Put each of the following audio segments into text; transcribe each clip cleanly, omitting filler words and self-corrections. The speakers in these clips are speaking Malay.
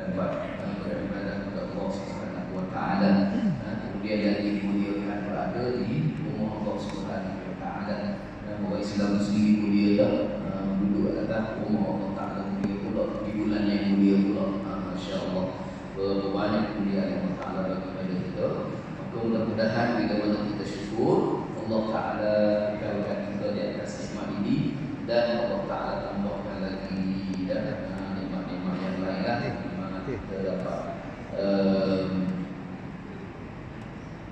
dapat beribadah kepada Allah Subhanahu wa taala. Kemudian yang dimuliakan berada di rumah Allah Subhanahu wa taala. Orang Islam sendiri mulia tak? Duduk atas rumah Allah Taala mulia pula, di bulan yang mulia pula. Masya-Allah. Banyak kemuliaan Allah Taala bagi kepada kita. Maka mudah-mudahan bila mana kita syukur, Allah Taala kawalkan kita di atas nikmat ini dan Allah Taala tambahkan lagi dan nikmat-nikmat yang lainlah di mana kita dapat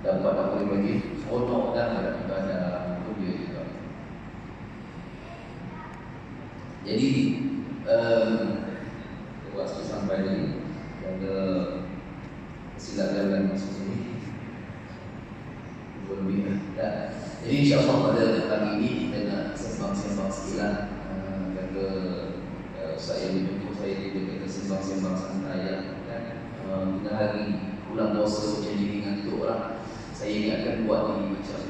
apa lagi seronok dan beribadah mulia juga. Jadi waktu sampai ini ada kesilapan masuk sini lebih dah. Jadi insyaAllah pada petang ini kita nak sembang-sembang sekilas. Kata saya dijemput saya dia kata sembang-sembang santai kan. Kita hari bulan puasa macam ni dengan tu orang saya ni akan buat ni macam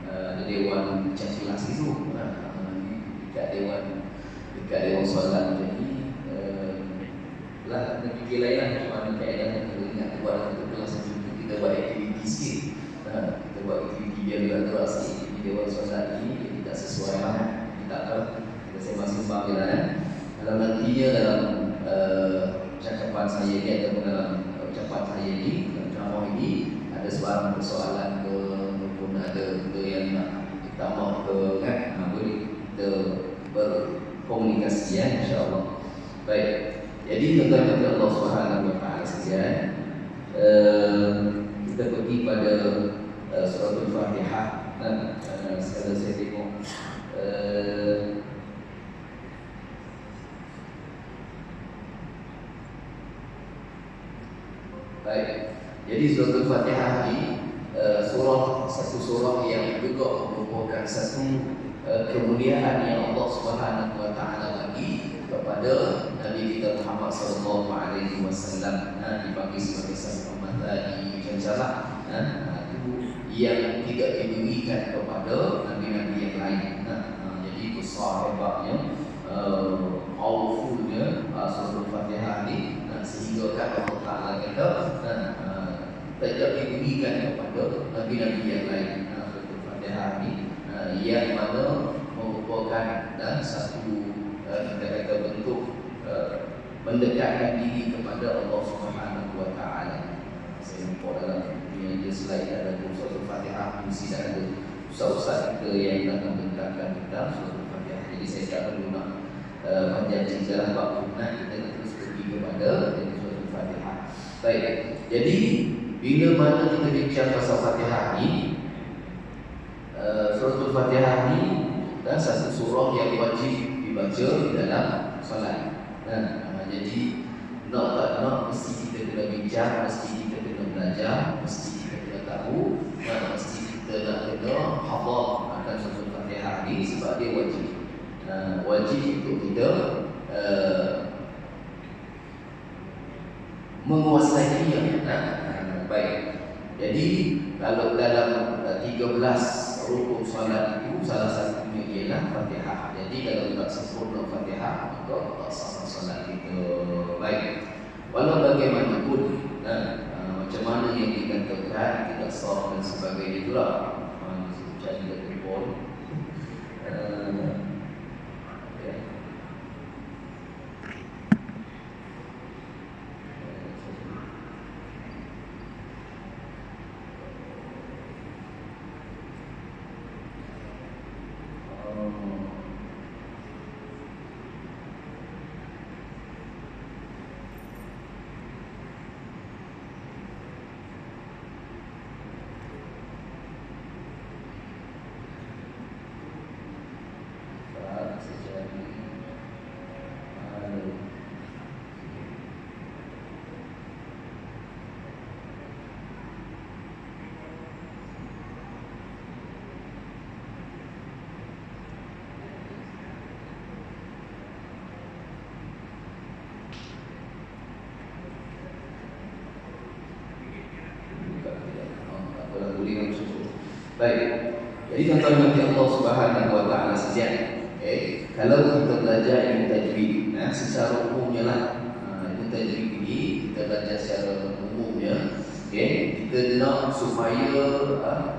ada dewan macam kelas itu dekat dewan solat macam ni lah kita fikir lain lah macam mana keadaan kita ingat buat untuk kelas macam tu kita buat aktiviti sikit kita buat aktiviti biar juga terasa di dewan solat ni tidak sesuai lah kita tahu kita sembang-sembang je lah dalam nantinya dalam cakapan saya ni ataupun dalam ucapan saya ni dalam ceramah ini ada sebarang persoalan ke ataupun ada benda yang nak ditambah ke kan boleh kita berkomunikasi ya insya-Allah. Baik. Jadi tuan-tuan Allah Subhanahu wa taala sekalian kita pergi pada surah Al-Fatihah dan sekali saya tengok baik. Jadi surah Al-Fatihah ini satu surah yang juga merupakan satu kemuliaan yang Allah Subhanahu wa taala bagi kepada Nabi kita Muhammad sallallahu alaihi wasallam dipanggil sebagai satu Ramadhani Janjalah itu yang tidak diberikan kepada nabi-nabi yang lain. Jadi besar hebatnya powerfulnya surah Al-Fatihah ini sehingga kan Allah Taala kata tidak diberikan kepada nabi-nabi yang lain. Surah Al-Fatihah ini yang mana merupakan satu kita kata bentuk mendekatkan diri kepada Allah Subhanahu wa taala. Saya nampak dalam dia slide ada surah Al-Fatihah mesti ada ustaz-ustaz kita yang akan mendekatkan tentang surah Al-Fatihah. Jadi saya tak perlu nak panjang cerita bab kita terus pergi kepada surah Al-Fatihah. Baik. Jadi bila mana kita bincang pasal Fatihah ni surah Al-Fatihah ni dan satu surah yang wajib dibaca di dalam solat. Jadi nak tak nak mesti kita kena bincang, mesti kita kena belajar, mesti kita kena tahu, mesti kita nak kena hafal akan surah Al-Fatihah ni sebab dia wajib. Wajib untuk kita menguasai dia. Baik. Jadi kalau dalam 13 rukun solat itu salah satunya ialah Fatihah. Jadi kalau tak sempurna Fatihah maka tak sah solat kita. Baik. Walau bagaimanapun macam mana yang dikatakan tidak sah dan sebagainya itulah cari telefon baik. Jadi tuan-tuan yang Allah Subhanahu wa taala sekalian, kalau kita belajar ilmu tajwid, secara umumnya lah ilmu tajwid ini kita belajar secara umumnya. Kita nak supaya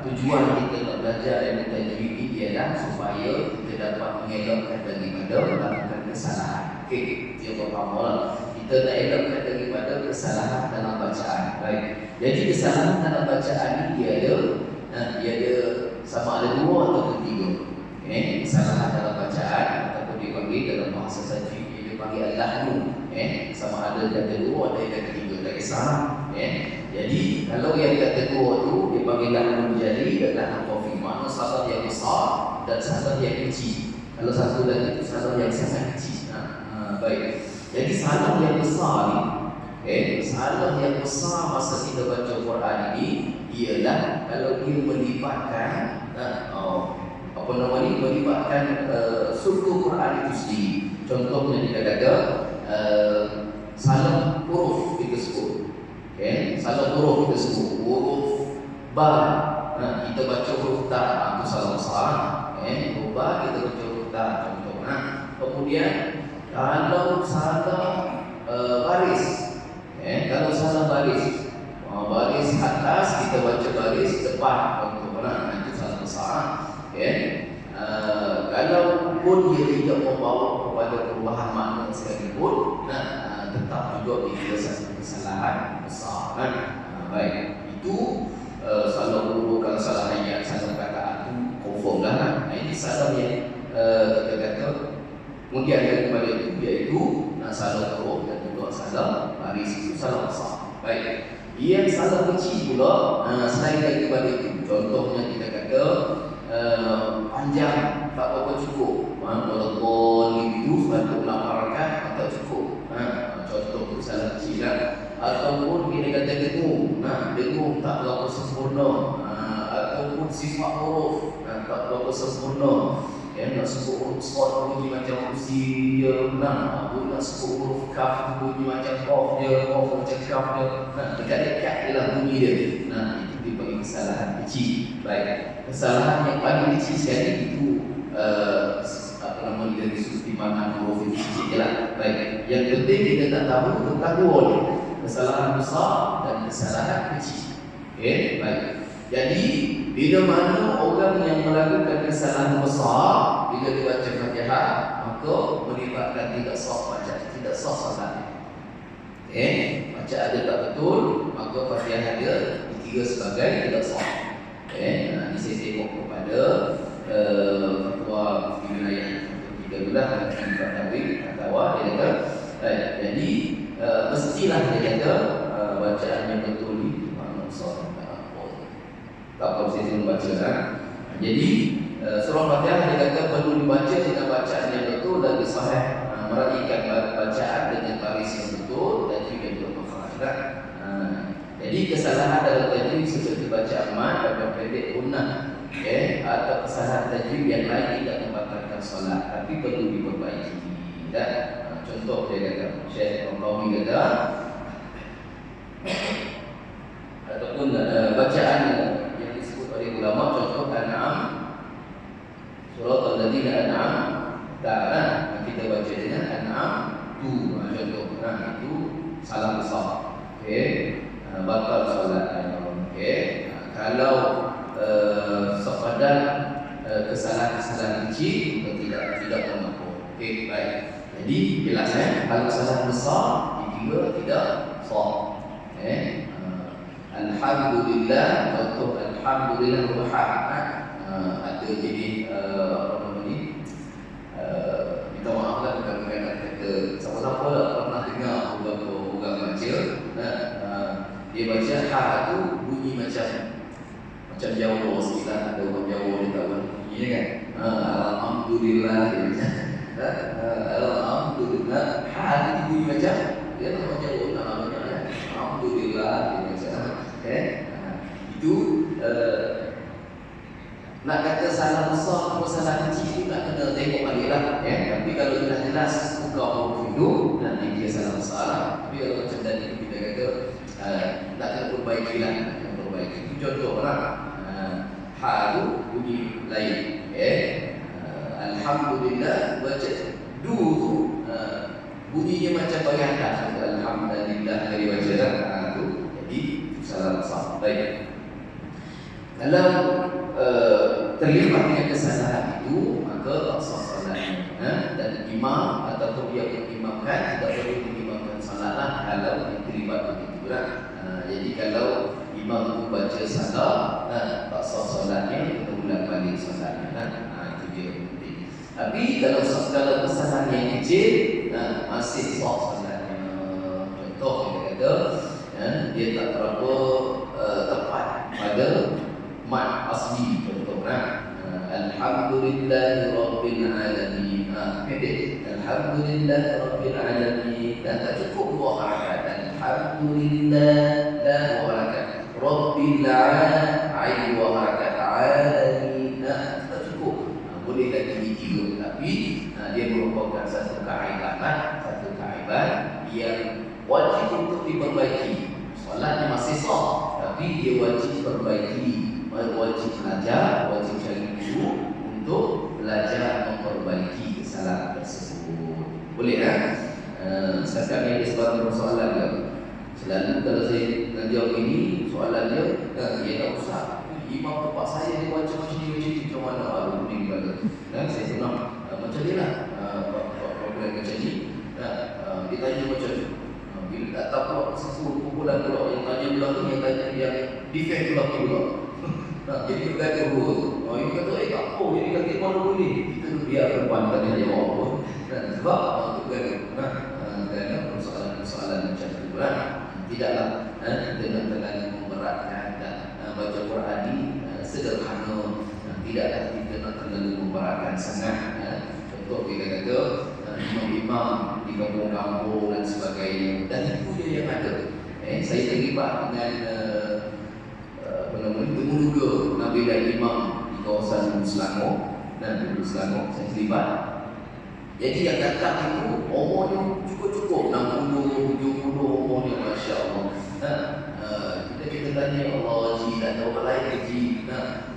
tujuan kita nak belajar ilmu tajwid ini ialah supaya kita dapat mengelakkan daripada melakukan kesalahan. Dia pertama, kita nak elakkan daripada kesalahan dalam bacaan. Baik. Jadi kesalahan dalam bacaan ini dia ada sama ada dua atau tiga. Kesalahan dalam bacaan ataupun dipanggil dalam bahasa tajwid dia dipanggil al-lahnu. Sama ada yang kedua ada yang ketiga, tak kisah. Jadi kalau yang kedua tu dia panggil lahnu jali dan lahnu khafi, makna salah yang besar dan salah yang kecil. Kalau satu lagi itu salah yang sangat kecil. Baik. Jadi salah yang besar ni, salah yang besar masa kita baca Quran ini ialah kalau dia melibatkan melibatkan struktur Quran itu sendiri. Contohnya kita kata salah huruf kita sebut. Salah huruf kita sebut huruf ba. Kita baca huruf ta, itu salah besar. Huruf ba kita baca huruf ta, contoh. Kemudian kalau salah baris, kalau salah baris, baris atas kita baca baris depan, contoh. Itu salah besar. Kalau pun dia tidak membawa kepada perubahan makna sekalipun, tetap juga dikira satu kesalahan besar. Baik, itu salah huruf, kalau salah ayat, salah kataan itu confirm lah. Ini salah yang kita kata kemudian daripada itu iaitu salah huruf dan juga salah baris, itu salah besar. Baik, yang salah kecil pula selain daripada itu, contohnya kita kata panjang tak apa cukup, walaupun itu sebab ulang harakat tak cukup. Contoh tu salah kecil lah. Ataupun kita kata dengung, dengung tak berapa sempurna, ataupun sifat huruf tak berapa sempurna. Nak sebut huruf shad bunyi macam kursi dia, nak sebut huruf kaf bunyi macam qaf dia, qaf macam kaf dia. Dekat-dekat je lah bunyi dia. Itu dipanggil kesalahan kecil. Baik, kesalahan yang paling kecil sekali itu dari sudut timbangan huruf itu kecil je lah. Baik, yang penting kita tak tahu tentang dua ni, kesalahan besar dan kesalahan kecil. Baik. Jadi bila mana orang yang melakukan kesalahan besar bila dibaca Fatihah, maka melibatkan tidak sah bacaan, tidak sah salatnya. Bacaan dia tak betul, maka Fatihah dia dikira sebagai tidak sah. Ini saya tengok kepada fatwa wilayah kita dulu lah, fatwa dia kata, jadi mestilah dia kata bacaan yang betul ni makna sah. Tak apa saya membaca Jadi surah Fatihah dia kata perlu dibaca dengan bacaan yang betul dan sahih, meraihkan bacaan dengan baris yang betul dan juga makhraj. Jadi kesalahan dalam tajwid seperti baca aman dan pendek punah, atau kesalahan tajwid yang lain tidak membatalkan solat tapi perlu diperbaiki. Dan contoh dia kata, Syekh Al-Qawi kata, ataupun bacaan ulama contoh An'am, surat Al-Ladina An'am, kita baca dengan An'am tu, contoh. Itu salah besar. Batal solat. Kalau sekadar kesalahan-kesalahan kecil tidak mengapa. Baik. Jadi jelas kalau kesalahan besar dikira tidak sah. Alhamdulillah, contoh Alhamdulillah ada jadi minta maaf lah bukan kata siapa-siapa lah pernah dengar orang baca, dia baca ha tu bunyi macam Jawa sikit lah. Ada orang Jawa dia tahu bunyi kan, Alhamdulillah dia baca Alhamdulillah, ha tu bunyi macam dia tak macam Jawa namanya Alhamdulillah dia baca. Itu nak kata salah besar atau salah kecil itu nak kena tengok balik lah. Tapi kalau jelas-jelas buka huruf hidup, nanti dia salah besar lah. Tapi kalau macam tadi kita kata nak kena perbaiki lah, itu contoh lah. Ha tu bunyi lain. Alhamdulillah baca du tu bunyinya macam bagian atas. Alhamdulillah dari baca Kalau terlibat dengan kesalahan itu, maka tak sah solatnya. Dan imam ataupun dia mengimamkan tidak boleh mengimamkan solat kalau yang terlibat begitu lah. Jadi kalau imam itu baca salah, tak sah solatnya, kita ulang balik solatnya. Itu dia penting. Tapi kalau kesalahan yang kecil, masih sah solatnya. Contoh kita kata, dia tak terlalu tepat pada mat asli, contohnya Alhamdulillahi Rabbil Alamin. Pendek, Alhamdulillahi Rabbil Alamin. Dan tak cukup dua harakat. Alhamdulillah dan dua harakat. Rabbil Alamin dua harakat. Alamin tak cukup. Boleh lagi tiga, tapi dia merupakan satu keaiban, yang wajib untuk diperbaiki. Solatnya masih sah, tapi dia wajib perbaiki. Wajib belajar, wajib cari guru untuk belajar memperbaiki kesalahan tersebut. Boleh kan? Sekarang ini sebagai persoalan dia. Selalu kalau saya nak jawab ini, soalan dia, dia tak usah. Imam tempat saya dia baca macam ni, macam mana? Aduh, ni kata. Saya senang macam ni lah. Program macam ni. Dia tanya macam tu. Bila tak tahu pula sesuatu kumpulan pula, yang tanya pula tu, yang tanya yang defend pula. Jadi kita kata ini kata tak apa, jadi kata mana boleh. Kita tu biar perempuan tanya jawab pun. Sebab untuk kerana persoalan macam tu lah. Tidaklah kita nak terlalu memberatkan dan baca Quran ni sederhana. Tidaklah kita nak terlalu memberatkan sangat. Contoh kita kata imam-imam di kampung-kampung dan sebagainya, dan itu dia yang ada. Saya terlibat dengan temuduga Nabi dan Imam di kawasan Selangor dan Dulu Selangor. Saya terlibat. Jadi yang datang itu umurnya cukup-cukup 60, 70 umurnya, Masya Allah. Kita tanya Allah haji dan orang lain haji.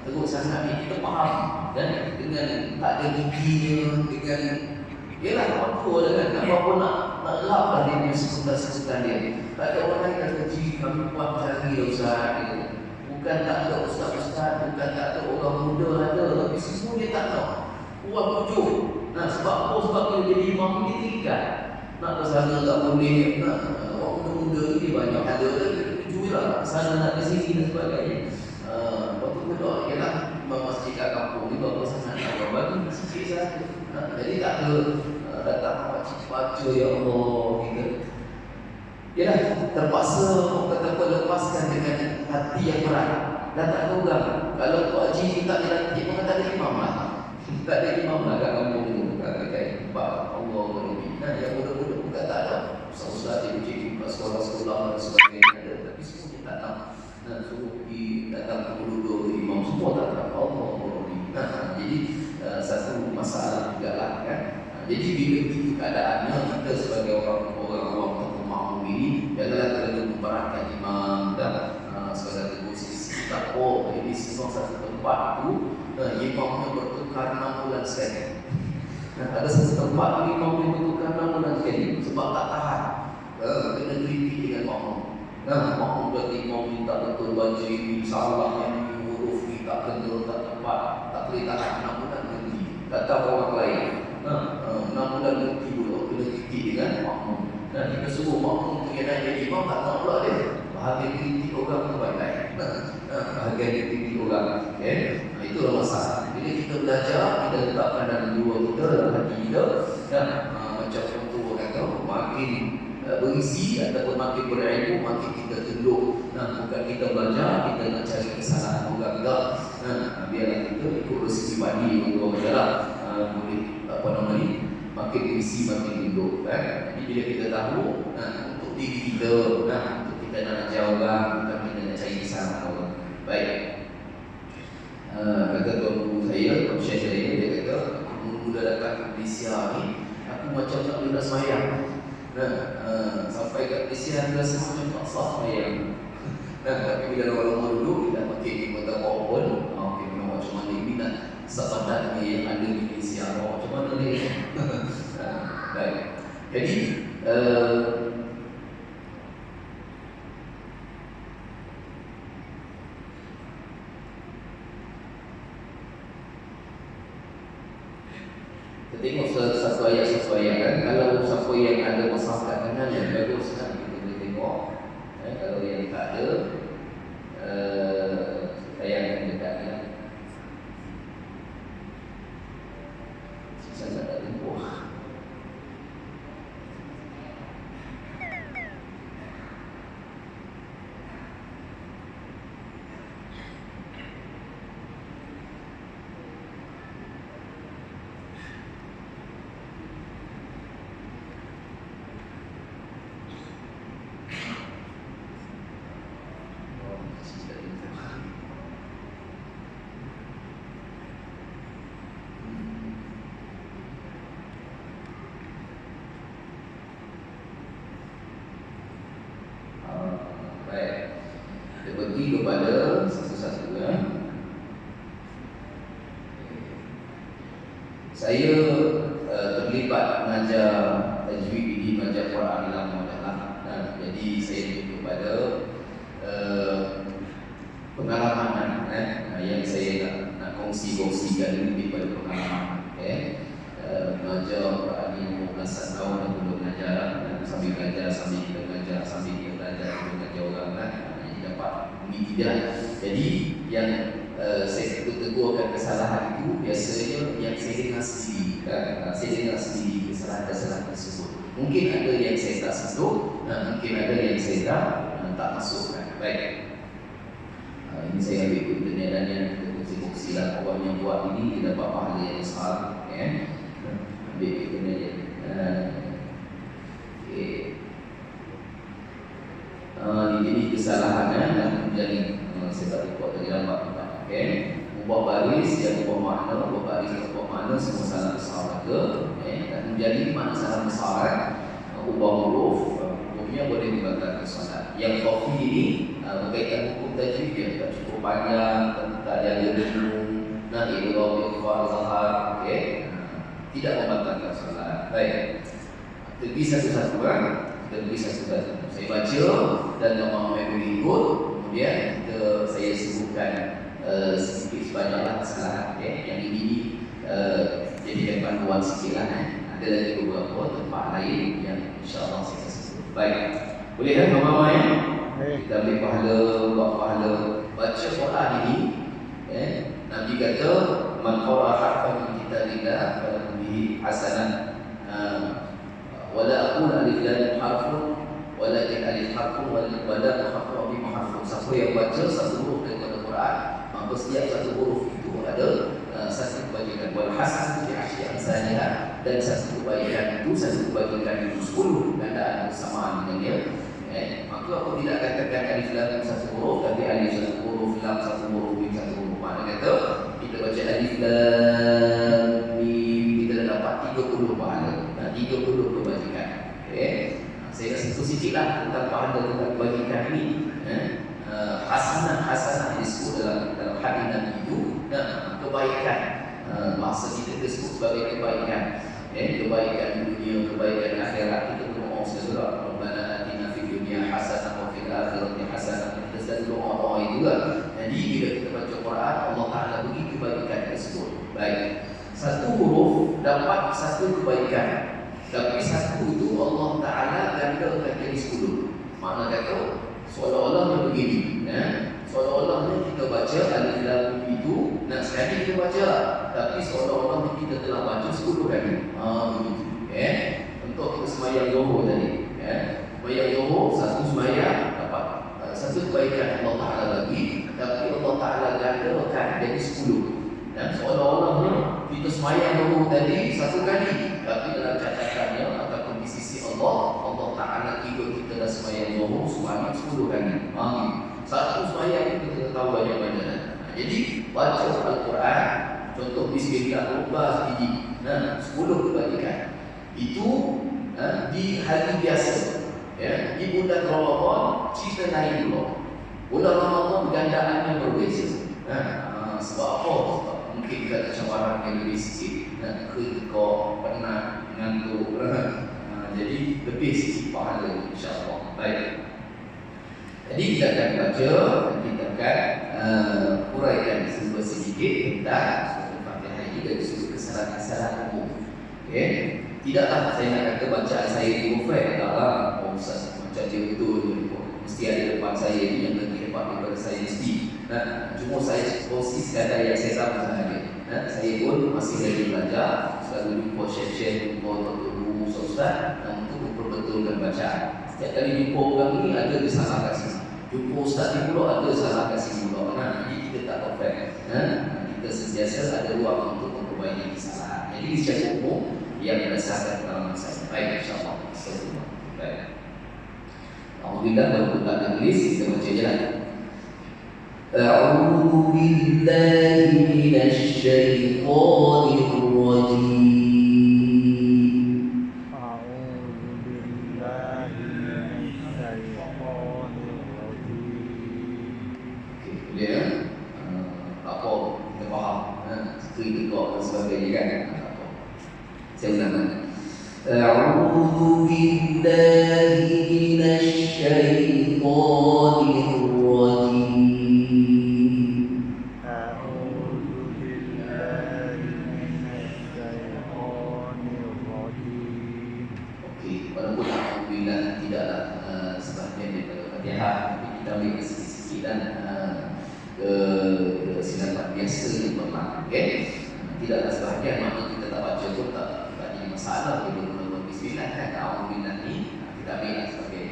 Teruk sangat ni kita faham. Dan dengan tak ada giginya, dengan yalah orang tua kan, apa-apa nak lap lah dia punya sesutan dia. Tak ada orang lain kata haji, kami buat cari Ustaz. Bukan tak ada ustaz-ustaz, bukan tak ada orang muda ada, tapi semua dia tak tahu. Buat tujuh. Sebab apa? Sebab dia jadi imam ni tinggal. Nak ke sana tak boleh. Orang muda-muda ni banyak ada. Tujuh lah. Sana nak ke sini dan sebagainya. Waktu kedua ialah imam masjid kat kampung ni berapa sangat nak bagi sikit saja. Jadi tak ada datang baca ya Allah kita. Yalah, terpaksa kata lepaskan dengan hati yang berat. Dan tak tahu kan, kalau Tok Haji tak jalan masjid, maka tak ada imam lah. Tak ada imam lah kat kampung tu. Kata-kata Allah berlebih. Yang muda-muda bukan tak ada. Ustaz dia uji di sekolah-sekolah dan sebagainya ada. Tapi semua dia tak tahu. Suruh pergi datang ke dulu imam, semua tak tahu. Allah berlebih. Jadi satu masalah juga lah kan. Jadi bila begitu keadaannya, kita sebagai orang-orang makmum ini janganlah terlalu memberatkan imam dan sebagai posisi tak ini semua satu tempat itu imamnya bertukar 6 bulan sekali. Ada satu tempat imamnya bertukar 6 bulan sekali sebab tak tahan, kena kritik dengan makmum. Makmum berarti imam minta betul baca ini salah, yang huruf ni tak kena, tak tepat, tak boleh tahan 6 bulan berhenti. Tak tahu orang lain 6 bulan berhenti pula kena kritik dengan makmum. Kita suruh makmum untuk yang jadi imam, tak nak pula dia. Bahagian kritik orang tu baik-baik. Bahagian kritik orang. Itulah masalah. Bila kita belajar, kita letakkan dalam jiwa kita, dalam hati kita. Dan macam orang tua kata, makin berisi ataupun makin berilmu, makin kita tunduk. Bukan kita belajar, kita nak cari kesalahan orang tak. Biarlah kita ikut rezeki padi orang berjalan. Boleh apa nama ni? Makin berisi, makin tunduk. Jadi bila kita tahu untuk diri kita, untuk kita nak jauh orang, bukan kita nak cari kesalahan orang. Baik. Kata tuan guru saya, syekh saya, dia kata, muda datang ke Malaysia ni, aku macam tak boleh nak semayang. Sampai kat Malaysia dia rasa macam tak sah semayang. Tapi bila orang-orang dulu, kita pakai mata PowerPoint, macam mana ini nak sepadan yang ada di Malaysia, macam mana ni. Baik. Jadi tengok satu ayat kan. Kalau siapa yang ada masalah kat kanan yang bagus kan kita boleh tengok. Kalau yang tak ada, tayangkan dekat kan. Saya tak tengok. Kita pergi kepada satu-satu ya. Saya terlibat mengajar tajwid di mengajar Quran lama dah. Jadi saya pergi kepada pengalaman yang saya nak kongsikan lebih pada pengalaman. Mengajar Quran yang 15 tahun dah dulu mengajar sambil belajar sambil kita belajar sambil kita belajar mengajar orang dapat tidak. Jadi yang saya tegurkan kesalahan itu biasanya yang saya dengar sendiri saya dengar sendiri kesalahan-kesalahan tersebut. Mungkin ada yang saya tak sentuh, mungkin ada yang saya tak masukkan. Baik, ini saya ambil internet dan yang kongsi-kongsi lah. Orang yang buat ini dia dapat pahala yang besar. Ambil internet dia. Ini kesalahan dan menjadi saya tak lupa tadi lambat. Ubah baris yang ubah makna, ubah baris yang ubah makna semua salah besar ke. Dan menjadi mana salah besar ubah huruf, hukumnya boleh dibatalkan solat. Yang kofi ini berkaitan hukum tajwid dia tak cukup panjang, tak ada dengung, ibrah ikhfa zahar, tidak membatalkan solat. Baik, tepi satu-satu kan. Saya baca dan orang boleh ikut. Kemudian saya sebutkan sedikit sebanyaklah kesalahan. Yang ini jadikan panduan sikit lah. Ada lagi beberapa tempat lain yang insyaAllah saya sebut. Baik, boleh kan mama ya? Kita ambil pahala, buat pahala baca Quran ini. Nabi kata man qara'a harfan min kitabillah falahu bihi hasanah. Wala aqul alif lam harfun walakin alif harfun wala harfun bi harfun. Siapa yang baca satu huruf daripada Quran, maka setiap satu huruf itu ada satu kebaikan. Wal hasan bi asyri amsalha, dan satu kebaikan itu satu kebaikan itu 10 gandaan bersamaan dengan dia. Maka aku tidak katakan alif lam satu huruf, tapi alif satu huruf, lam satu huruf, mim satu huruf. Makna kata kita baca alif lam mim, kita dah dapat 30 pahala. 30 kebajikan. Saya rasa itu sikit lah tentang pahala tentang kebajikan ini. Hasanah disebut dalam hadis Nabi itu kebaikan. Bahasa kita disebut sebagai kebaikan. Kebaikan dunia, kebaikan akhirat. Kita berdoa segera Rabbana atina fid dunya hasanah wa fil akhirati hasanah. Kita selalu doa itu juga. Jadi bila kita baca Quran, Allah Taala bagi kebaikan tersebut. Baik, satu huruf dapat satu kebaikan. Tapi satu itu Allah Ta'ala gandakan jadi 10. Makna kata seolah-olahnya begini, seolah-olahnya kita baca alif lam mim itu sekali kita baca, tapi seolah-olahnya kita telah baca 10 kali. Begitu. Untuk kita sembahyang zuhur tadi, sembahyang zuhur satu sembahyang dapat satu kebaikan Allah Ta'ala bagi, tapi Allah Ta'ala gandakan jadi 10. Dan seolah-olahnya kita sembahyang zuhur tadi satu kali, tapi dalam catatannya ataupun di sisi Allah Ta'ala kira kita dah sembahyang zuhur sebanyak 10 kali. Satu sembahyang itu kita tahu banyak-banyak. Jadi baca Al-Quran, contoh bismillah 12 biji, 10 kebaikan. Itu di hari biasa, di bulan Ramadan cerita lain dulu. Bulan Ramadan gandaannya berbeza. Sebab apa? Mungkin kita cabaran yang lebih sikit, kekok, penat, ngantuk. Jadi lebih sikit pahala insyaAllah. Baik, jadi kita akan baca dan kita akan uraikan sedikit tentang Surah Al-Fatihah ini dari sudut kesalahan umum. Tidaklah saya nak kata bacaan saya ini perfect. Taklah, oh Ustaz macam dia betul, mesti ada depan saya ini yang lebih hebat daripada saya mesti. Cuma saya kongsi sekadar yang saya tahu sahaja. Saya pun masih lagi belajar, selalu jumpa share-share, jumpa guru Ustaz untuk memperbetulkan bacaan. Setiap kali jumpa orang ni ada salah kat sini, jumpa Ustaz ni pula ada salah kat sini pula. Jadi kita tak perfect. Kita sentiasa ada ruang untuk memperbaiki kesalahan. Jadi secara umum yang berdasarkan pengalaman saya. Baik, insyaAllah. Baik. Alhamdulillah, kalau kita nak tulis, kita baca je lah. A'udhu billahi minasyaitanir rajim. Saya ulang. A'udzu billahi minasyaitonir rajim. A'udzu billahi minasyaitonir rajim. Okey, walaupun alhamdulillah tidaklah sebahagian daripada Fatihah, tapi kita ambil sikit-sikit dan kesilapan biasa yang berlaku. Okey. Tidaklah sebahagian makna kita tak baca pun tak masalah. Kita mula bismillah kan, alhamdulillah ni kita ambil sebagai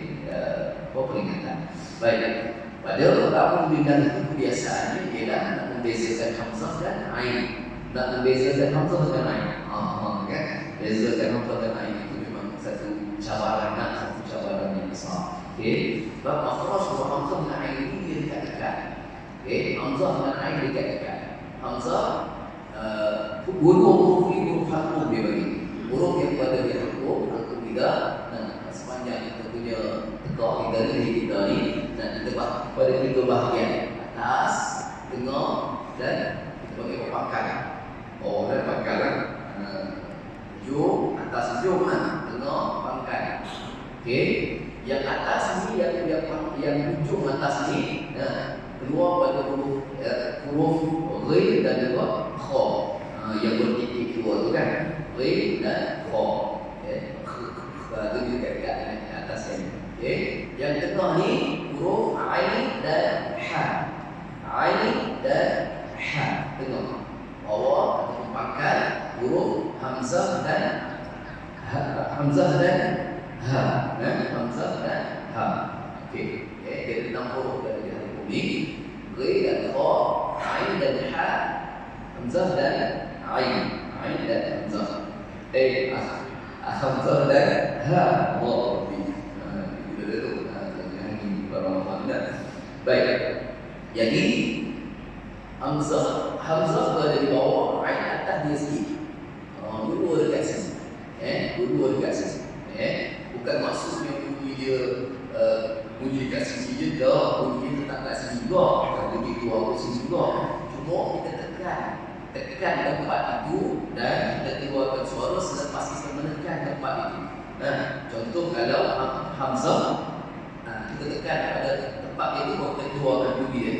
peringatan. Baik, pada alhamdulillah itu kebiasaannya ialah nak membezakan hamzah dan ain. Nak membezakan hamzah dengan ain. Kan? Bezakan hamzah dan ain itu memang satu cabaran yang besar. Okey, sebab makhraj hamzah dengan ain ini dia dekat-dekat. Okey, hamzah dengan ain dekat-dekat. Hamzah huruf ini huruf halqum dia bagi. Huruf yang pada dia halqum tidak. Sepanjang kita punya tegak kita ni dan kita pada tiga bahagian, atas, tengah dan kita bagi pangkalan. Dan pangkalan hujung, atas hujung tengah pangkal. Okey, yang atas ni yang hujung atas ni keluar pada huruf ghain dan juga kha yang bertitik keluar tu kan, ghain dan kha. Itu juga dekat atas ni. Okey, yang tengah ni huruf ain dan ha. Ain dan ha tengah. Bawah ataupun pangkal huruf hamzah dan ha. Hamzah dan ha. Okey, dia tentang huruf dari huruf ni, ghain dan kha, ain dan ha, hamzah dan ain dan hamzah. Hamzah dan ha. Allah Rabbi. Kita tu yang para ulama. Baik. Jadi hamzah berada di bawah, ain atas dia sikit. Dua dekat sini. Dua dekat sini. Bukan maksudnya bunyi dia bunyi dekat sini je dah, bunyi tetap kat sini juga, bukan bunyi keluar ke sini juga. Cuma kita tekan tempat itu dan kita keluarkan suara selepas kita menekan tempat itu. Contoh kalau hamzah, kita tekan pada tempat itu baru kita keluarkan bunyi dia.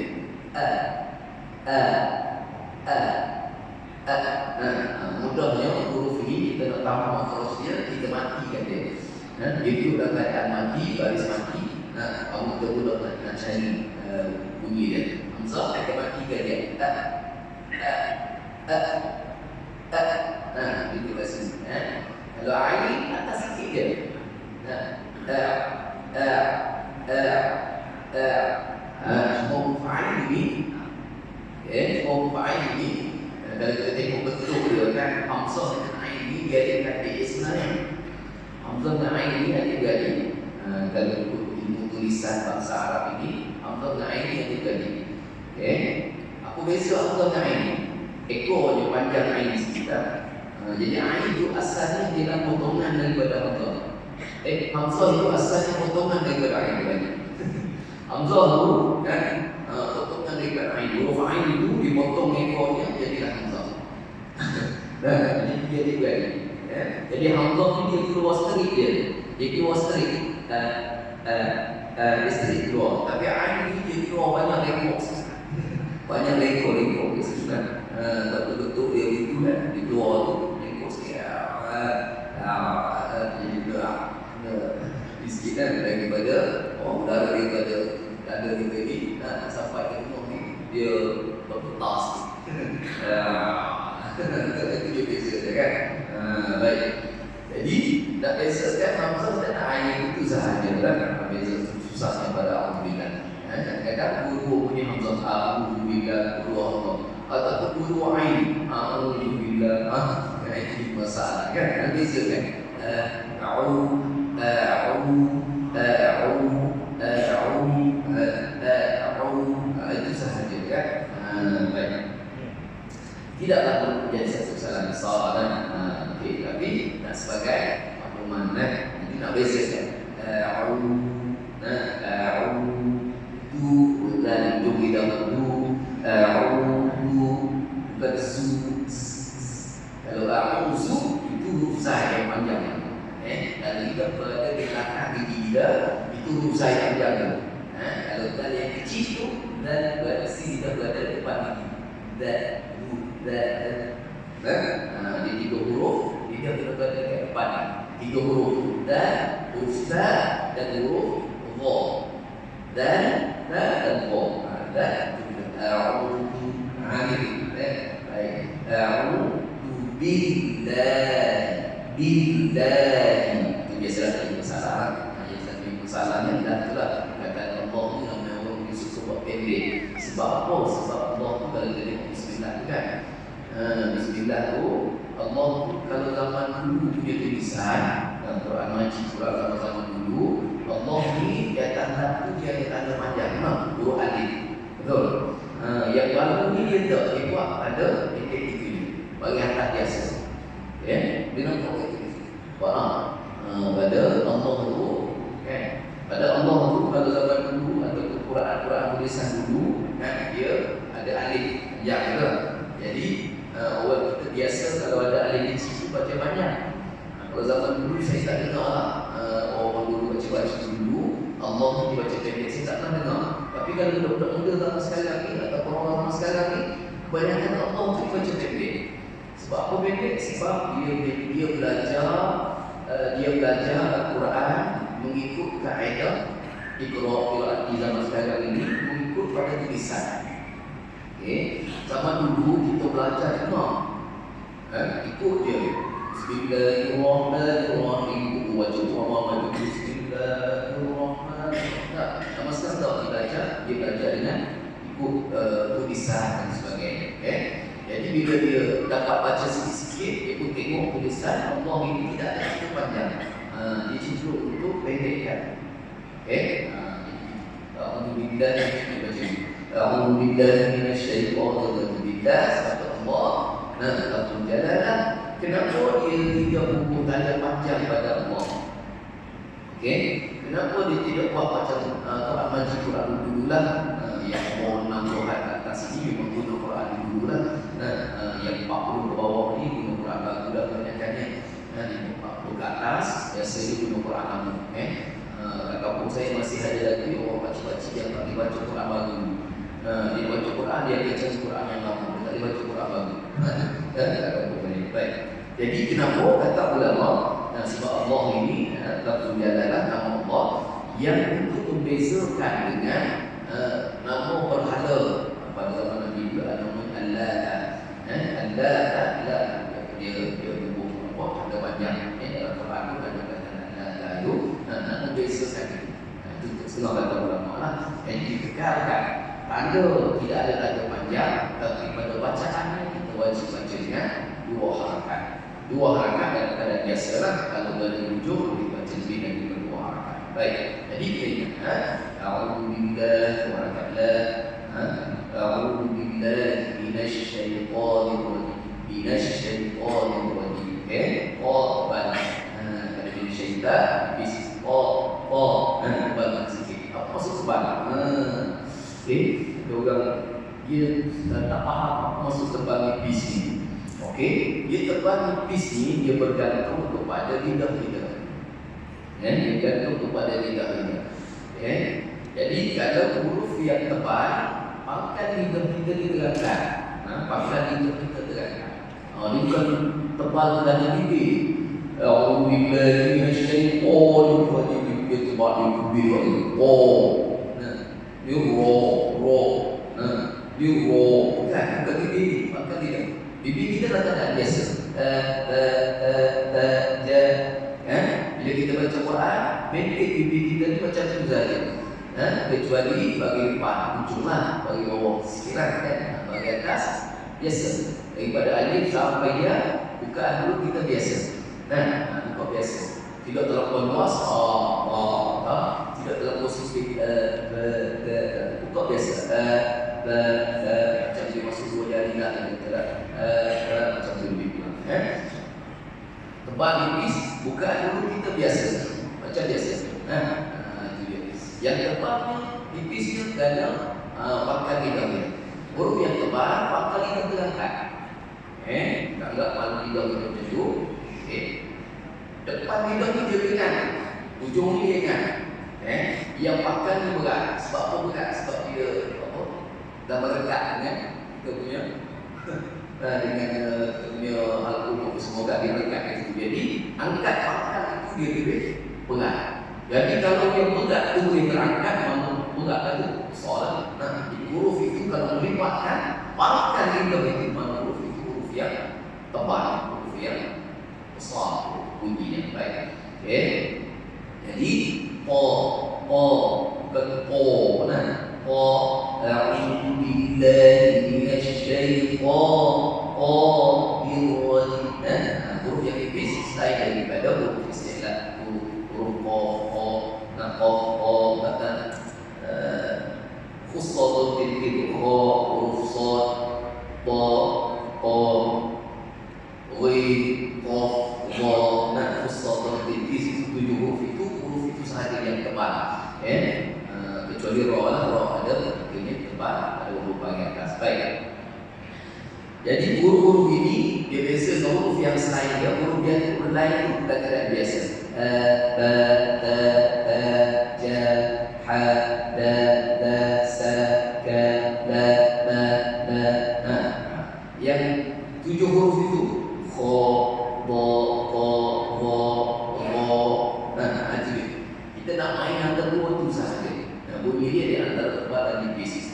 Mudahnya huruf ini kita nak tahu makhrajnya, kita matikan dia. Jadi dalam keadaan mati, baris mati, Allah betul-betul nak cari bunyi dia. Hamzah kita matikan dia. Itu kat sini. Kalau ain atas sikit dia. Semua fa'il ini, semua fa'il ini, kalau kita tengok betul dia kan, hamzah dengan ain ini dia ada kata sebenarnya. Hamzah dengan ain ini adik-adik. Kalau ilmu tulisan bahasa Arab ini, hamzah dengan ain ini adik-adik. Apa beza hamzah dengan ain ini? Ekornya panjang ain sekitar. Jadi ain itu asalnya dalam potongan daripada hamzah. Hamzah itu asalnya potongan daripada ain tadi. Hamzah itu kan potongan daripada ain. Huruf ain itu dipotong ekornya jadilah hamzah. Jadi dia adik-adik. Jadi hamzah ni dia keluar straight dia. Dia keluar straight. Straight keluar. Tapi ain ni dia keluar banyak lekor. Banyak lekor dia sebenarnya. Betul-betul dia itu kan dia keluar tu lekor sikit. sikit kan daripada udara daripada dada kita ni sampai ke rumah ni dia berputar sikit. Itu dia beza dia kan. Baik. Jadi nak bezakan Hamzah dan ain itu sahaja kan. Beza susahnya pada Alhamdulillah. Kadang guru punya Hamzah Alhamdulillah guru Allah ataupun guru ain Alhamdulillah. Ini masalah kan. Beza kan. Itu sahaja kan. Baik. Tidaklah menjadi satu kesalahan besar dan tapi nak sebagai makluman nanti nak bezakan itu dan hidung kita bukan zu. Kalau a'udzu itu huruf zai yang panjang dan kita berada di belakang gigi kita itu huruf zai yang panjang. Kalau tadi yang kecil itu dan berarti kita berada di depan gigi. Di tiga huruf dia berada di depan tiga huruf dan huruf za dan huruf dha dan dha. A'udzu billahi. Itu biasalah jadi masalah. Masalahnya adalah itulah kata Allah ni yang orang sebab pendek. Sebab apa? Sebab Allah tu kalau dia bismillah kan. Bismillah tu Allah tu kalau zaman dulu punya tulisan dalam Quran Majid surah zaman dulu Allah ni di atas tu dia ada tanda panjang huruf alif. Betul. Yang baru ni dia tak dia buat ada titik ni bagi atas biasa. Ya, dia nampak itu. Pada Allah tu kan. Pada Allah tu kalau zaman dulu atau Quran tulisan dulu dia ada alif yang ada. Jadi orang kita biasa kalau ada alif kecil baca banyak. Kalau zaman dulu saya tak dengar lah. Orang dulu baca dulu Allah ni baca pendek saya tak pernah dengar. Tapi kalau budak muda zaman sekarang ni atau orang sekarang ni kebanyakan Allah tu baca pendek. Sebab apa pendek? Sebab dia belajar Al-Quran mengikut kaedah Iqra' di zaman sekarang ini mengikut pada tulisan. Okay. Zaman dulu kita belajar dengar ikut dia Bismillahirrahmanirrahim. Wajah Muhammad Bismillahirrahmanirrahim. Sama sekali tak dia belajar dengan ikut tulisan dan sebagainya. Okay. Jadi bila dia dapat baca sikit-sikit, dia pun tengok tulisan Allah ini tidak ada cerita panjang. Dia cenderung untuk pendekkan. Okay. Alhamdulillah kita baca ni. Alhamdulillah minasyaitonir rajim. Sebab Allah lafzul jalalah. Kenapa dia tidak bubuh tanda panjang pada Allah? Okey, kenapa dia tidak buat macam Quran Majid Quran dulu lah. Yang mohon 6 Quran atas ini memang guna Quran dulu lah. Yang 40 ke bawah ni guna Quran baru dah banyakkannya. Yang 40 ke atas biasanya guna Quran lama. Kat kampung saya masih ada lagi orang pakcik-pakcik yang tak dibaca Quran baru. Dia baca Quran, dia baca Quran yang lama. Dia tak dibaca Quran baru. Baik. Jadi kenapa kata ulama sebab Allah ini lafzul jalalah nama Allah yang untuk membezakan dengan nama berhala pada zaman Nabi itu nama Allah. Allah dia bubuh ada banyak dalam Quran ada kata Allah itu membezakan itu setengah kata ulama lah yang dikekalkan tanda tidak ada tanda panjang tapi pada bacaannya kita wajib baca dengan dua harakat dalam keadaan biasa lah. Kalau dari hujung dibaca lebih dari dua harakat. Baik, jadi kita ingat A'udzubillah wa barakatuh. A'udzubillah minasyaitonir rajim. Okay, Qafan. Ada jenis syaitan bis banyak sikit. Apa maksud sebab? Okay, ada orang dia tak faham apa maksud sebab bis ni. Okey, dia terbang nipis ni dia bergantung kepada lidah kita. Dia bergantung kepada lidah kita. Jadi kalau huruf yang tebal, pangkat lidah kita digerakkan. Pangkat lidah kita terangkan. Dia bukan tebal kerana bibir. Alhamdulillah minasyaitonir rajim. dia tebak dia kubir lagi. Nah, dia dia bukan bibi, maka dia. Bibi kita lah tak biasa. Bila kita baca Quran, pendek bibi kita ni macam tu saja. Kecuali bagi depan ujunglah, bagi bawah sikitlah kan, bagi atas biasa. Daripada alif sampai ya, bukaan dulu kita biasa. Buka biasa. Tidak terlalu luas, tidak terlalu sikit, buka biasa. Macam dia masuk dua jari lah, macam tu lebih kurang. Tempat nipis, bukaan dulu kita biasa, macam biasa. Yang tebal nipisnya dalam pangkal lidahnya. Huruf yang tebal pangkal lidah terangkat. Tak pangkal lidah kita macam tu. Depan lidahnya dia ringan, ujung ni ringan. Yang pangkal ni berat. Sebab apa berat? Sebab dia dah merekat dengan kita punya dengan punya Al-Qur'an, semoga dia merekat itu. Jadi angkat pangkal itu dia lebih berat. Jadi kalau dia berat tu dia terangkat, mana berat tu soalan. Huruf itu kalau melipatkan pangkal lidah itu, mana huruf itu huruf yang tebal, huruf yang besar, bunyi yang baik. Jadi a'udzu billahi minasy syaithanir rajim. Huruf yang tipis selain daripada huruf istilah, huruf khussatul tilkil huruf sad, khussatul tilkil itu 7 huruf itu sahaja yang tebal. Kecuali ra ada bentuknya tebal, ada huruf bahagian atas. Baik. Jadi huruf-huruf ini dia biasa huruf yang selain dia, huruf dia lain bukan tidak biasa. Ba, ta, ja, ha, da, sa, ka, la, ma, na. Yang 7 huruf itu kha, ba, qa, ra. Kita nak main antara dua tu sahaja. Bunyi dia di antara tebal dan nipis.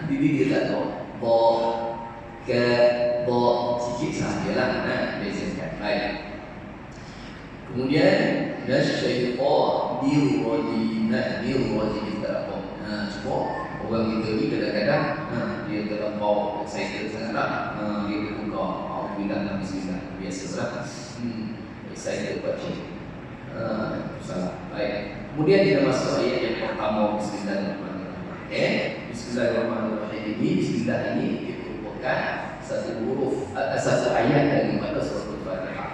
Bibi dia tak tahu. Sikit sahajalah. Biasakan. Baik. Kemudian nasyaitanir rajim. Nirrajim tak apa. Cuba orang kita ni kadang-kadang dia terlampau excited sangatlah. Dia berbuka Alhamdulillah, bismillah. Biasalah. Excited baca. Salah. Baik. Kemudian kita masuk ayat yang pertama, Bismillahirrahmanirrahim. Bismillahirrahmanirrahim ini, Bismillah ini merupakan satu huruf, satu ayat daripada surah Al-Fatihah.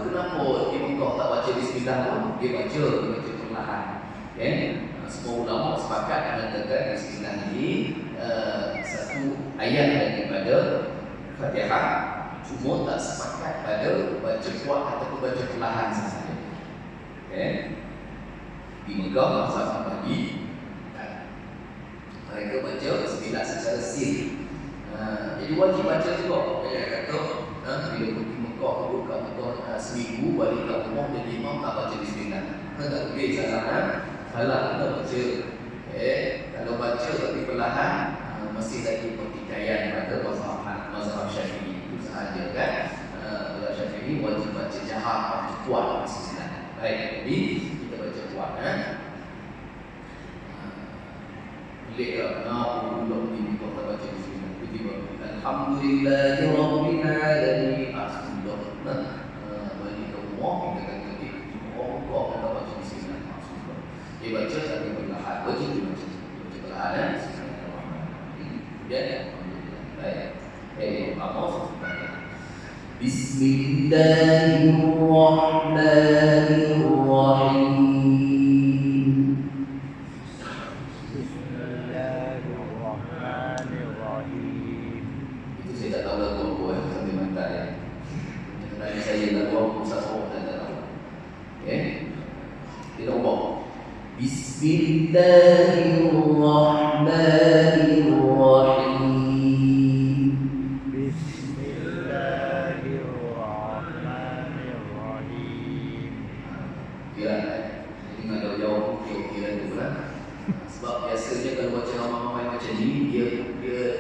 Kenapa Ibnu tak baca Bismillah pun? Dia baca perlahan. Semua ulama sepakat mengatakan Bismillah ini satu ayat daripada Fatihah. Cuma tak sepakat pada baca kuat ataupun baca perlahan sahaja. Di Mekah masa pagi mereka baca Bismillah secara sir. Jadi wajib baca juga. Dia kata bila pergi Mekah buka Mekah seminggu balik ke rumah jadi imam tak baca Bismillah. Tak boleh salah. Salah kita baca. Kalau baca tapi perlahan mesti lagi pertikaian pada mazhab Syafi'i. Sahaja kan, Syafi'i wajib baca jahar, baca kuat Bismillah. Baik, jadi kita baca kuat. Boleh tak? Ulang ini kita baca Bismillah. Tiba-tiba Alhamdulillahirabbil alamin. Alhamdulillah. Bagi ke rumah kita kata Allah kita baca Bismillah. Dia baca tapi perlahan. Wajib dibaca perlahan. Kemudian baik. Bismillahirrahmanirrahim. Itu saya tak tahu lagu apa sampai mantap ya. Tadi saya lagu apa saya tak tahu. Kita ubah. Bismillahirrahmanirrahim. Kira jadi nggak jauh-jauh kira itu kan. Sebab biasanya kalau baca ramai-ramai macam ni dia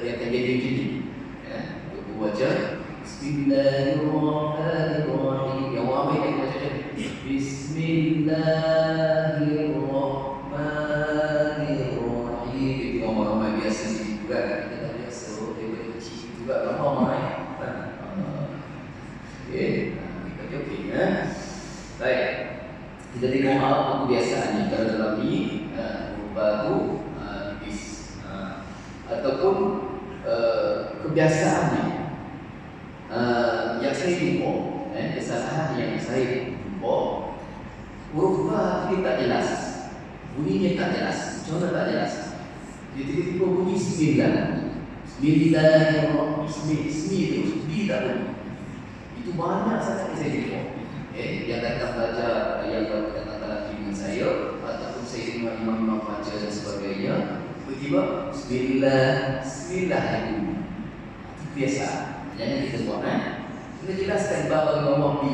akan jadi macam ni. Ya, aku baca Bismillahirrahmanirrahim. Yang ramai yang baca macam ni. Bismillahirrahmanirrahim. Itu ramai-ramai biasa ni juga. Kita tak biasa. Dia baca kecil juga ramai. Okey, kita okey ya. Baik. Kita tengok apa kebiasaannya. Kalau dalam ni baru ataupun kebiasaannya yang saya jumpa, kesalahan yang saya jumpa, huruf ba dia tak jelas, bunyinya tak jelas, macam tak jelas. Dia tiba-tiba bunyi sembilan, Bismillahirrahmanirrahim, dia tak bunyi. Itu banyak sangat saya jumpa. Yang datang belajar, yang datang dalam dengan saya, ataupun saya dengar imam-imam baca dan sebagainya, tiba-tiba Bismillah itu biasa. Jangan kita buat kita jelaskan bawah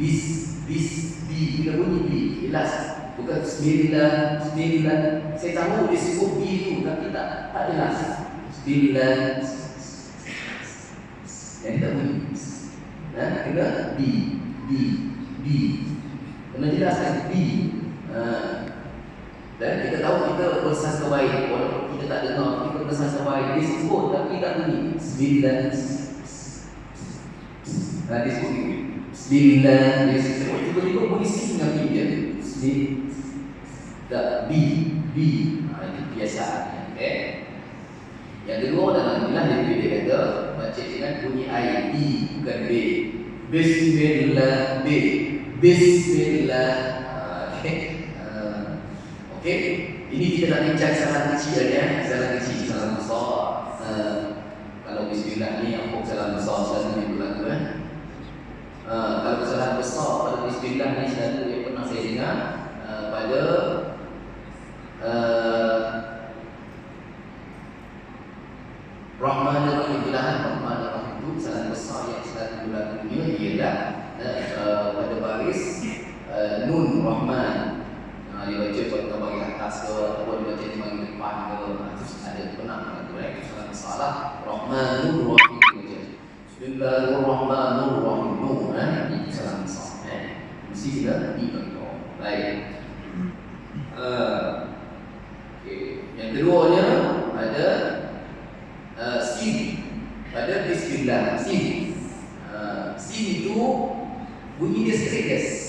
bis, bila bunyi B, jelas. Bukan Bismillah. Saya tahu dia sebut B itu, tapi tak jelas. Bismillah yang tak bunyi. Kena B. Kena jelaskan B. Dan kita tahu kita bersangka baik, walaupun kita tak dengar, kita bersangka baik. Dia sebut tapi tak bunyi. Bismillah. Dia sebut Bismillah. Dia sebut tiba-tiba bunyi C dengan B dia. Bismillah. B. Itu kebiasaan. Yang kedua dalam Alhamdulillah dia kata baca dengan bunyi I, B bukan B. Bismillah. Bismillah. Okey. Ini kita nak bincang salah kecil ya, salah kecil, salah besar. Kalau bismillah ni apa salah besar selalu yang berlaku kalau kesalahan besar pada bismillah ni selalu yang pernah saya dengar pada Rahmanir-Rahim. Rahmanir-Rahim itu kesalahan besar yang selalu berlakunya ialah pada baris Nun Rahman. Dia baca pada bahagian atas ke, ataupun dia baca di bahagian depan ke, terus ada pernah berlaku kesalahan besar lah. Rahmanir-Rahim. Bismillahirrahmanirrahim. Ini kesalahan besar. Mesti kita diberitahu. Baik. Yang keduanya ada sin pada bismillah. Sin itu bunyi dia straight guys.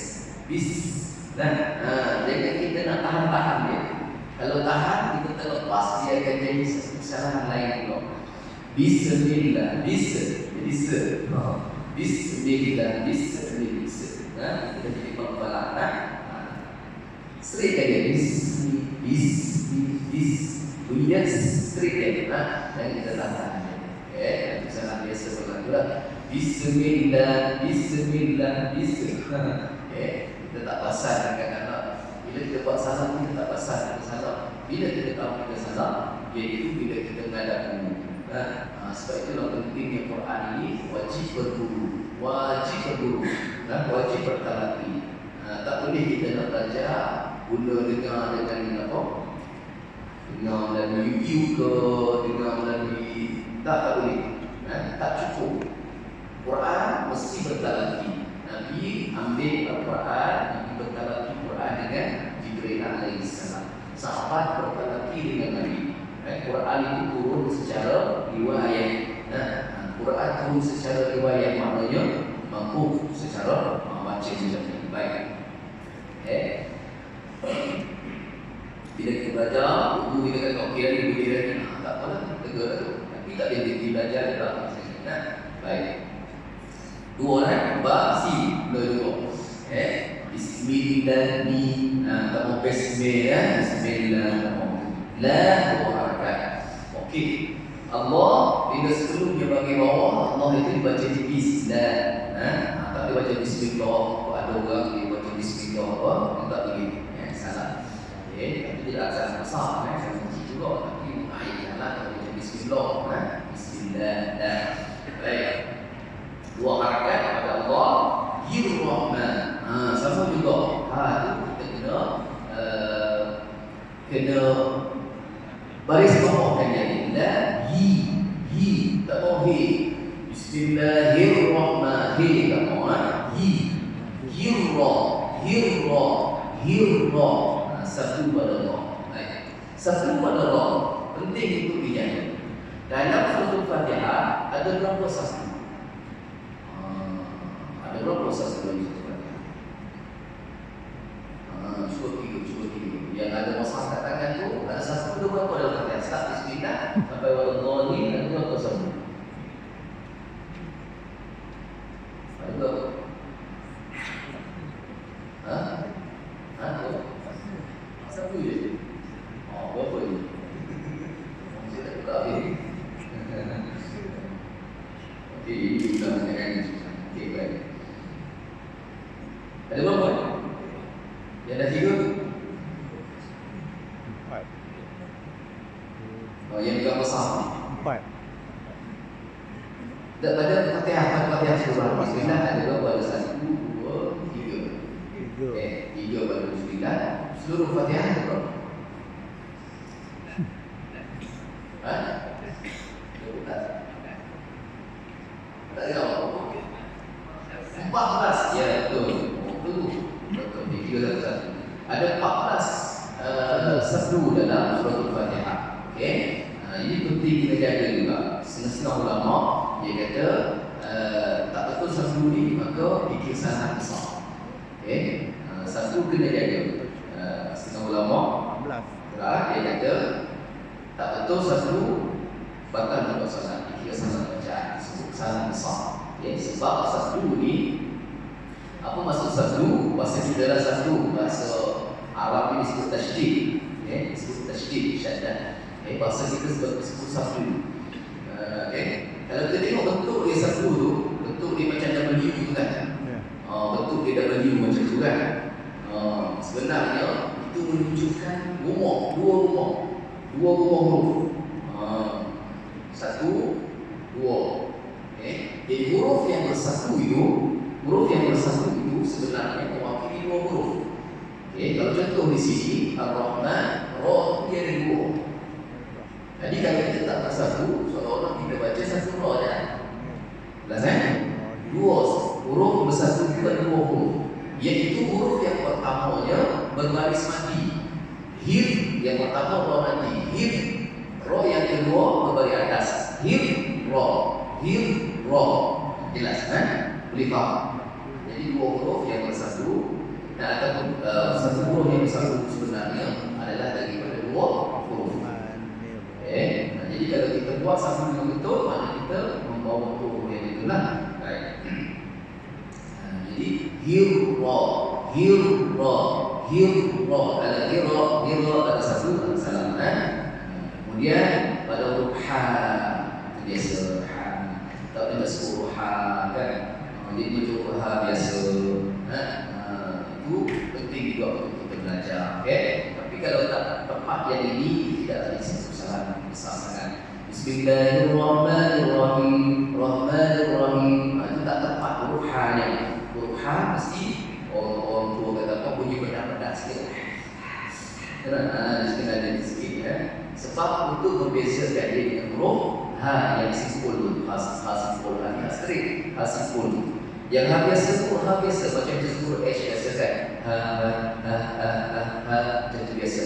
Jangan kita nak tahan dia. Kalau tahan kita terlepas, dia akan jadi kesalahan lain pula. Bismillah. Bismillah. Kita jadi pembalaan. Straight aja. Bunyi dia straight aja. Dan kita tahan. Kesalahan biasa berlaku lah. Bismillah. Kita tak pasal kadang-kadang. Bila kita buat salah, kita tak pasal kita salah. Bila kita tahu kita salah, iaitu bila kita menghadap guru. Sebab itulah pentingnya Quran ini wajib berguru, wajib bertalaqi. Tak boleh kita nak belajar guna dengar dengan apa? Dengar melalui YouTube ke, dengar melalui tak boleh. Tak cukup. Quran mesti bertalaqi. Nabi ambil Al-Quran, Nabi bertalaqi Quran dengan Jibril alaihi salam. Sahabat bertalaqi dengan Nabi. Quran itu turun secara riwayat. Quran turun secara riwayat maknanya mampu secara baca macam ni. Baik. Bila kita belajar, guru kita kata okey ni boleh ni. Tak apalah, tegur tu. Tapi tak boleh belajar dalam masa. Baik. Dua si dua. Bismillah ni kamu bismillah la harakat. Okey. Allah bila sebelum dia bagi bawah, Allah itu dibaca di bismillah. Tak dia baca bismillah. Ada orang dia baca bismillah, tak boleh. Salah. Tapi tidak salah besar, salah kecil juga. Tapi ayatlah kalau baca bismillah, bismillah. Baik. Dua harakat pada Allah. Yir-Rahman. Sama juga. kena baris bawah kan jadi la hi tak mau hi. Bismillahirrahmanirrahim tak mau hi hirra satu pada Allah. Satu pada Allah penting itu dijaga. Dalam surah Al-Fatihah ada berapa sastra? Ada berapa sastra dalam surah Al-Fatihah? Cuba tiga. Yang ada masalah kat tangan tu ada sastra ada berapa dalam Al-Fatihah? Start bismillah sampai wallahi ada berapa sastra? Ada berapa? Satu je. Berapa je? Saya tak buka habis. Okey, ini kita akan susah. Okey, baik. Ada berapa? Yang dah tiga? 4. Yang juga besar? 4. Dan pada Fatihah surah Bismillah ada berapa? Ada 1, 2, 3. 3 pada Bismillah. Seluruh Fatihah ada berapa? Tak ada apa? 14. Ya, betul. Betul. Ada 14 sastra dalam surah Al-Fatihah. Okey. Ini penting kita jaga juga. Setengah ulama dia kata tak betul sastra ni maka fikir sangat besar. Okey. Sastra kena jaga. Setengah ulama 14. Dia kata tak betul sastra batal juga salat. Fikir sangat bacaan sangat besar. Okay, sebab sastra ni apa maksud sastra? Bahasa kita adalah sastra. Bahasa Arab ini disebut tasydid. Okay, disebut tasydid syaddah. Okay, bahasa kita disebut sastra. Okay, kalau kita tengok bentuk dia sastra tu, bentuk dia macam W tu kan. Bentuk dia W macam tu kan. Sebenarnya itu menunjukkan dua rumah huruf. Satu, dua. Okay. Jadi huruf yang bersatu itu sebenarnya mewakili dua huruf. Okay. Kalau contoh di sini Ar-Rahman, Ra dia ada dua. Jadi kalau kita tak bersatu, seolah-olah kita baca satu Ra je. Jelas kan? Dua huruf bersatu itu ada dua huruf. Iaitu huruf yang pertamanya berbaris mati. Hir yang pertama Ra mati. Hir. Ra yang kedua berbaris atas. Hir, Ra. Hir, Ra. Jelas kan? Boleh faham? Jadi dua huruf yang bersatu dan ataupun satu huruf yang bersatu sebenarnya adalah daripada dua huruf. Okay. Jadi kalau kita buat satu dengan betul, maknanya kita membawa huruf yang itulah. Baik. Jadi hir, Ra. Ada hira ada satu salam kan. Kemudian pada huruf ha itu biasa ha. Tak ada suruh ha kan. Jadi macam ha biasa. Itu penting juga untuk kita belajar. Okey. Tapi kalau tak tepat yang ini tidak ada kesalahan besar sangat. Bismillahirrahmanirrahim. Itu tak tepat huruf ha nya. Huruf ha mesti orang tua kata apa bunyi benar-benar sikit. Kerana kena ada sikit ya. Sebab untuk membezakan dia dengan huruf ha yang simpul tu, ha simpul, ha straight, ha simpul. Yang ha biasa tu ha biasa macam huruf H biasa kan. Ha macam tu biasa.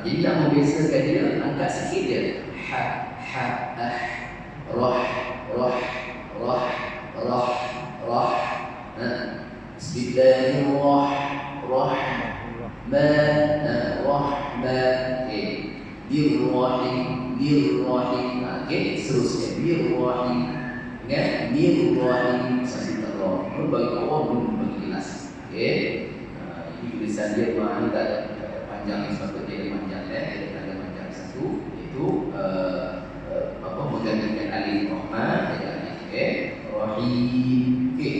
Jadi nak membezakan dia angkat sikit dia. Ha rah. Birrahim. Okey, seterusnya birrahim. Ingat birrahim sampai terang. Bagi Allah belum bagi jelas. Okey. Ini tulisan dia ini tak ada panjang yang sepatutnya dia panjang dia ada panjang satu iaitu menggantikan alif rahman jadi alif. Okey. Rahim. Okey.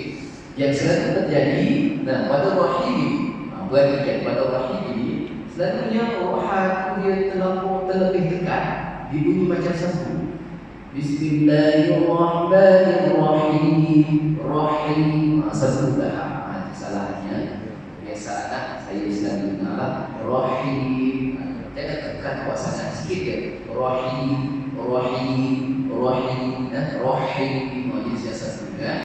Yang selalu terjadi pada rahim ini, perhatikan pada rahim ini selalunya rohan dia terlebih dekat dibunyi macam satu. Bismillahirrahmanirrahim. Rahim satu dah. Salahnya biasa anak saya selalu dengar rahim. Jangan tekan kuat sangat sikit dia. Rahim, rahim, rahim, rahim. Jadi siasat